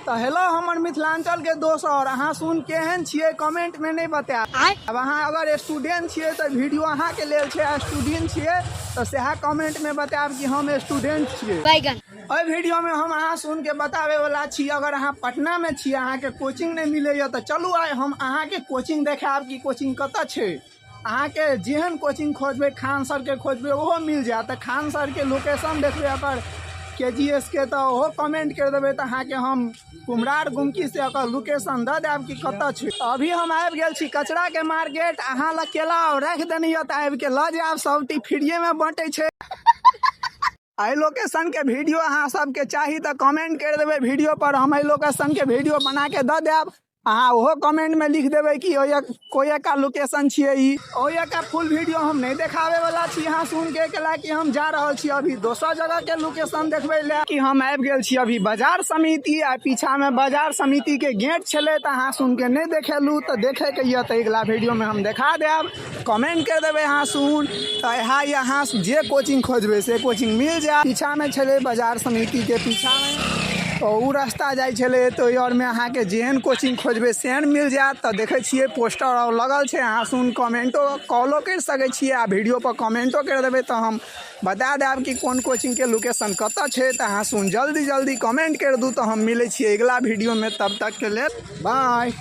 तो हेलो हमर मिथिलांचल के दोस्त और अहाँ सुन केहन छिए कमेंट में नहीं बताया। अब अहाँ अगर स्टूडेंट छिए तो वीडियो अहाँ के लेल छै, स्टूडेंट छिए तो सह कमेंट में बतायब कि हम स्टूडेंट छिए। ओइ वीडियो में हम अहाँ सुन के बतावे वाला छी, अगर अहाँ पटना में छिए अहाँ के कोचिंग नहीं मिले तो चलू आइ हम अहाँ के कोचिंग देखाब कि कोचिंग कत छै। अहाँ के जेहन कोचिंग खोजबे, खान सर के खोजबे ओहो मिल जाए। तो खान सर के लोकेशन देखबे अगर KGS के तो ओहो कमेंट कर देवे तो अहाँ के हम कुम्हरार गुमकी से अगर लोकेशन दे देब कि कत छै। अभी हम आबि गेल छी कचरा के मार्केट। अहाँ लग केला रख देनी है तो आबि के ल जाब, सब टी फ्रीए में बंटे छै। आई लोकेशन के वीडियो अहाँ सबके चाहिए तो कमेंट कर देवे वीडियो पर, हम लोकेशन के वीडियो बना के दे देब। अहाँ ओहो कमेंट में लिख देवे कि कोई का लोकेशन छिए ई। ओए का फुल वीडियो हम नहीं देखावे वाला छी। अहाँ सुन के केला कि हम जा रहल छी अभी दोसर जगह के लोकेशन देखबे ले कि हम आबि गेल छी अभी बाजार समिति। आ पीछा में बाजार समिति के गेट छले तो अहाँ सुन के नहीं देखेलू तो देखे के ये तो अगला वीडियो में हम देखा देब। कमेंट कर देवे अहाँ सुन तो यहाँ जे कोचिंग खोजबे से कोचिंग मिल जाए। पीछा में छले बाजार समिति के पीछा में तो उ रास्ता जाए छले तो और में अहाँ के जेहन कोचिंग खोजबे सेहन मिल जात। तो देखे छिए पोस्टर और लगल छै, अहाँ सुन कमेंटो कॉलो कर सके छिए आ वीडियो पर कमेंटो कर देवे तो हम बता देब कि कौन कोचिंग के लोकेशन कत छै। तो अहाँ सुन जल्दी कमेंट कर दू तो हम मिले छिए अगला वीडियो में। तब तक के लिए बाय।